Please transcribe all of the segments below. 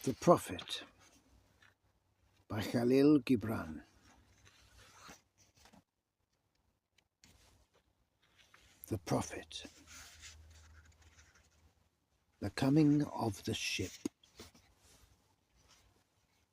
The Prophet by Khalil Gibran. The Prophet. The Coming of the Ship.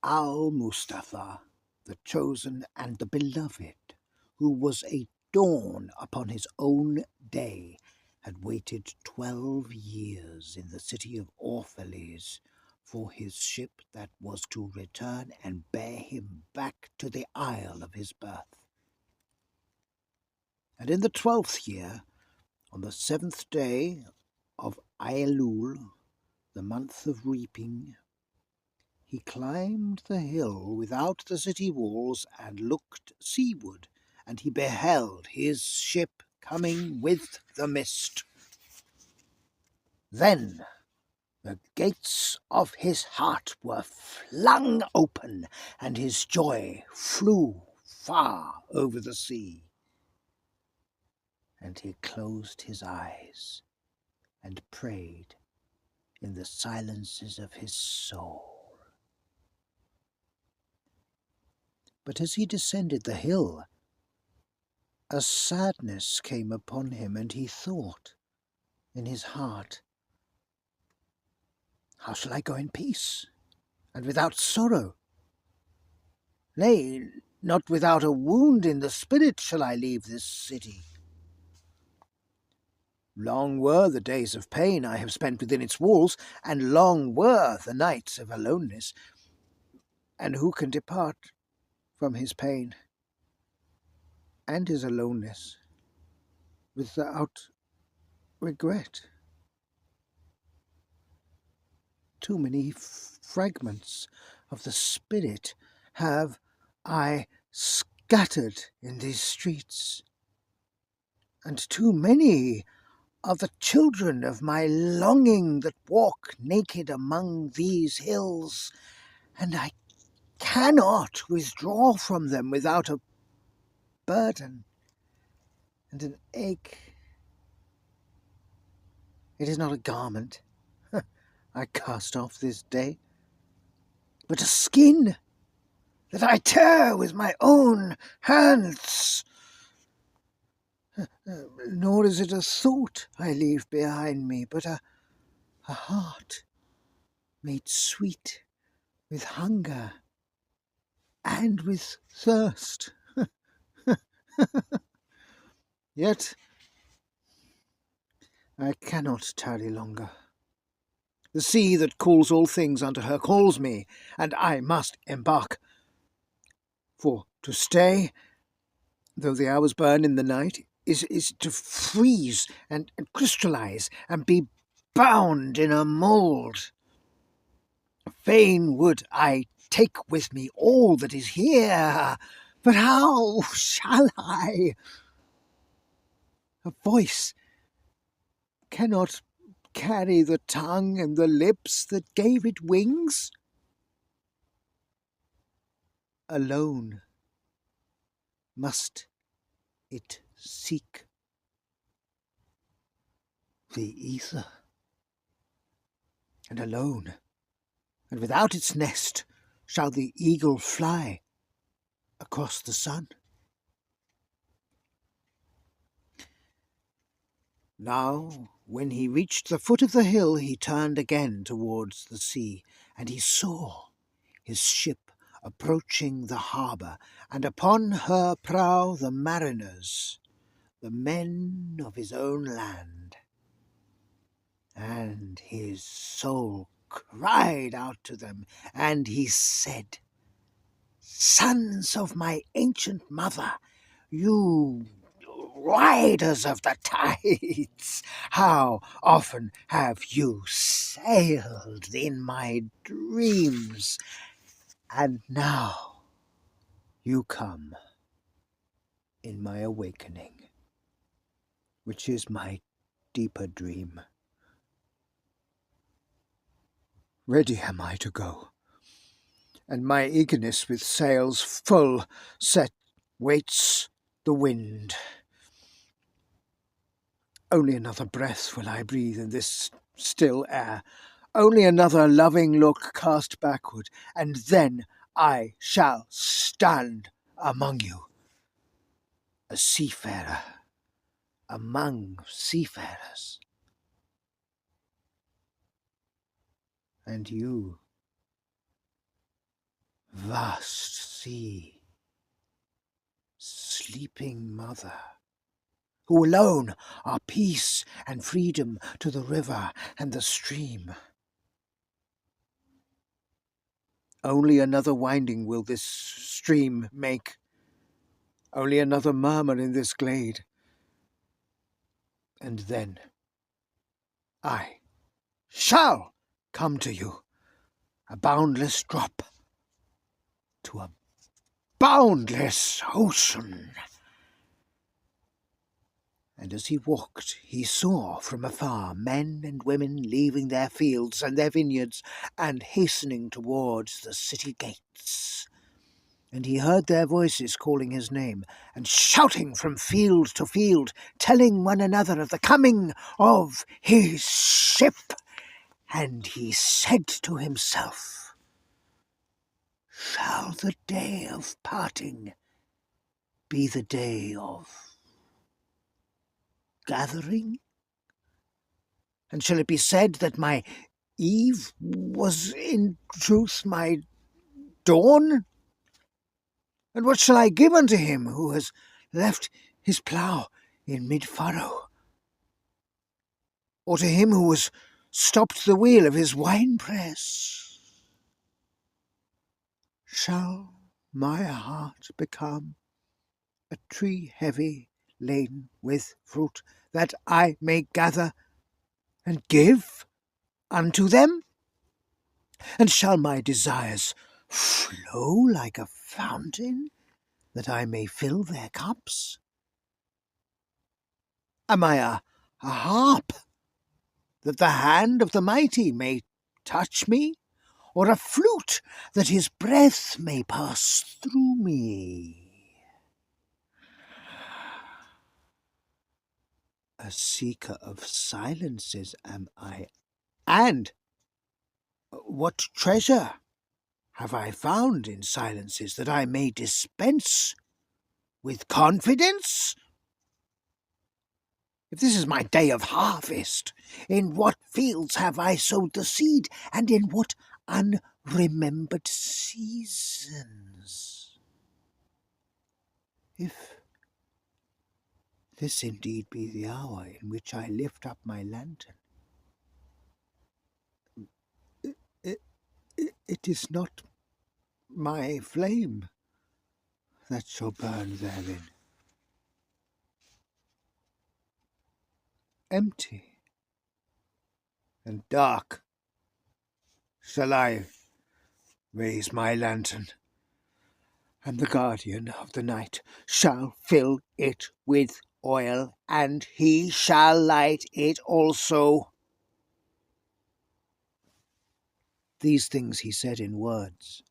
Al-Mustafa, the chosen and the beloved, who was a dawn upon his own day, had waited 12 years in the city of Orphalese for his ship that was to return and bear him back to the isle of his birth. And in the 12th year, on the 7th day of Ailul, the month of reaping, he climbed the hill without the city walls and looked seaward, and he beheld his ship coming with the mist. Then the gates of his heart were flung open, and his joy flew far over the sea. And he closed his eyes and prayed in the silences of his soul. But as he descended the hill, a sadness came upon him, and he thought in his heart, "How shall I go in peace, and without sorrow? Nay, not without a wound in the spirit shall I leave this city. Long were the days of pain I have spent within its walls, and long were the nights of aloneness. And who can depart from his pain and his aloneness without regret? Too many fragments of the spirit have I scattered in these streets, and too many are the children of my longing that walk naked among these hills, and I cannot withdraw from them without a burden and an ache. It is not a garment I cast off this day, but a skin that I tear with my own hands. Nor is it a thought I leave behind me, but a heart made sweet with hunger and with thirst. Yet I cannot tarry longer. The sea that calls all things unto her calls me, and I must embark. For to stay, though the hours burn in the night, is to freeze and crystallize and be bound in a mould. Fain would I take with me all that is here, but how shall I? A voice cannot carry the tongue and the lips that gave it wings. Alone must it seek the ether, and alone and without its nest shall the eagle fly across the sun. Now, when he reached the foot of the hill, he turned again towards the sea, and he saw his ship approaching the harbour, and upon her prow the mariners, the men of his own land. And his soul cried out to them, and he said, "Sons of my ancient mother, you riders of the tides, how often have you sailed in my dreams, and now you come in my awakening, which is my deeper dream. Ready am I to go, and my eagerness with sails full set waits the wind. Only another breath will I breathe in this still air. Only another loving look cast backward, and then I shall stand among you, a seafarer among seafarers. And you, vast sea, sleeping mother, who alone are peace and freedom to the river and the stream. Only another winding will this stream make, only another murmur in this glade, and then I shall come to you, a boundless drop to a boundless ocean. And as he walked, he saw from afar men and women leaving their fields and their vineyards and hastening towards the city gates. And he heard their voices calling his name and shouting from field to field, telling one another of the coming of his ship. And he said to himself, shall the day of parting be the day of gathering? And shall it be said that my eve was in truth my dawn? And what shall I give unto him who has left his plough in mid-furrow? Or to him who has stopped the wheel of his winepress? Shall my heart become a tree heavy laden with fruit, that I may gather and give unto them? And shall my desires flow like a fountain, that I may fill their cups? Am I a harp, that the hand of the mighty may touch me, or a flute, that his breath may pass through me? A seeker of silences am I, and what treasure have I found in silences that I may dispense with confidence? If this is my day of harvest, in what fields have I sowed the seed, and in what unremembered seasons? If this indeed be the hour in which I lift up my lantern, it is not my flame that shall burn therein. Empty and dark shall I raise my lantern, and the guardian of the night shall fill it with oil, and he shall light it also. These things he said in words,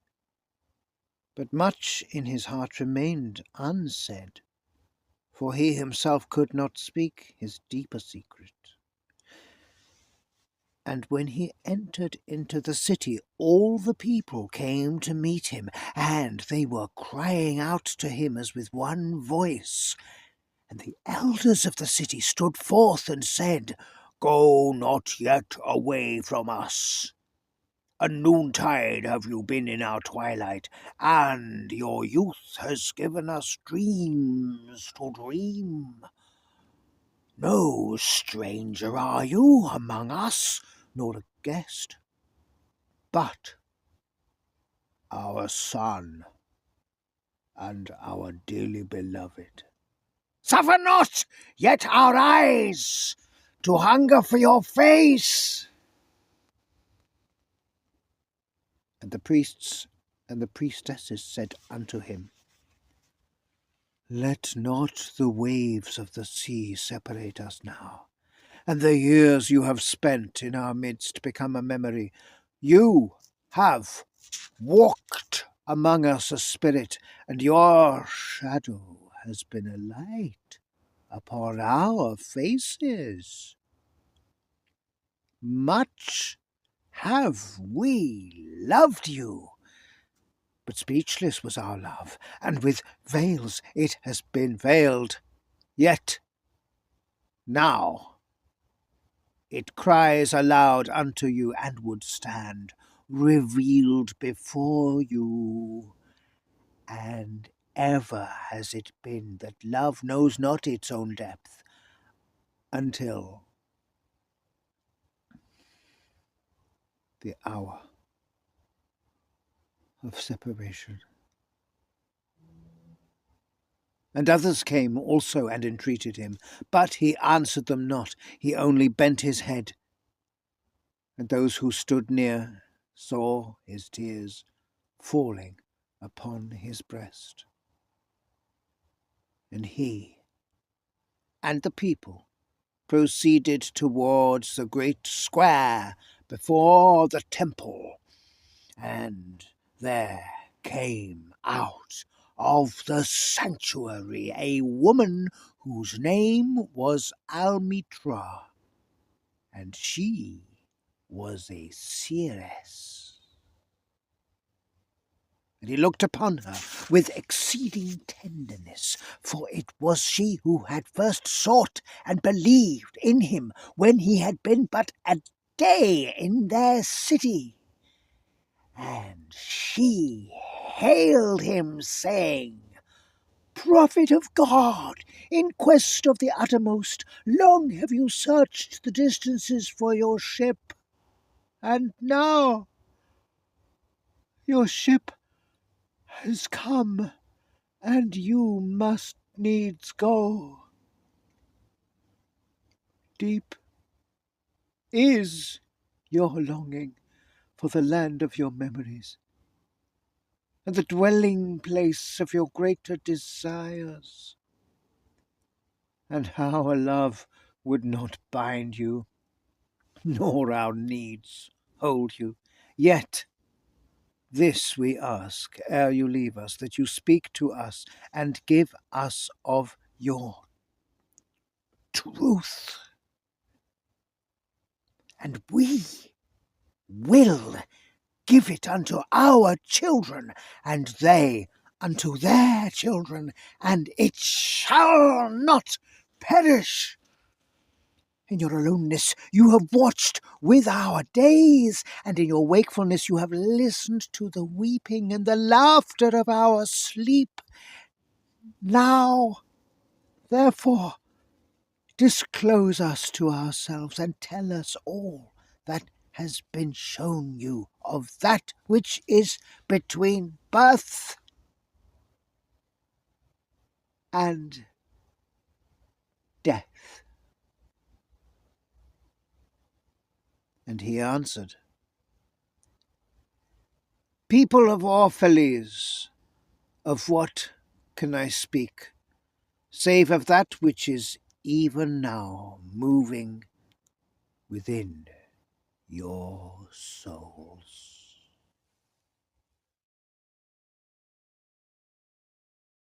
but much in his heart remained unsaid, for he himself could not speak his deeper secret. And when he entered into the city, all the people came to meet him, and they were crying out to him as with one voice. And the elders of the city stood forth and said, Go not yet away from us. A noontide have you been in our twilight, and your youth has given us dreams to dream. No stranger are you among us, nor a guest, but our son and our dearly beloved. Suffer not yet our eyes to hunger for your face. And the priests and the priestesses said unto him, Let not the waves of the sea separate us now, and the years you have spent in our midst become a memory. You have walked among us a spirit, and your shadow has been a light upon our faces. Much have we loved you? But speechless was our love, and with veils it has been veiled. Yet now it cries aloud unto you, and would stand revealed before you. And ever has it been that love knows not its own depth, until the hour of separation. And others came also and entreated him, but he answered them not. He only bent his head, and those who stood near saw his tears falling upon his breast. And he and the people proceeded towards the great square before the temple, and there came out of the sanctuary a woman whose name was Almitra, and she was a seeress. And he looked upon her with exceeding tenderness, for it was she who had first sought and believed in him when he had been but a day in their city. And she hailed him, saying, Prophet of God, in quest of the uttermost, long have you searched the distances for your ship, and now your ship has come, and you must needs go. Deep is your longing for the land of your memories, and the dwelling place of your greater desires. And how a love would not bind you, nor our needs hold you. Yet this we ask ere you leave us, that you speak to us and give us of your truth. And we will give it unto our children, and they unto their children, and it shall not perish. In your aloneness you have watched with our days, and in your wakefulness you have listened to the weeping and the laughter of our sleep. Now, therefore, disclose us to ourselves, and tell us all that has been shown you of that which is between birth and death. And he answered, People of Orphalese, of what can I speak, save of that which is even now moving within your souls?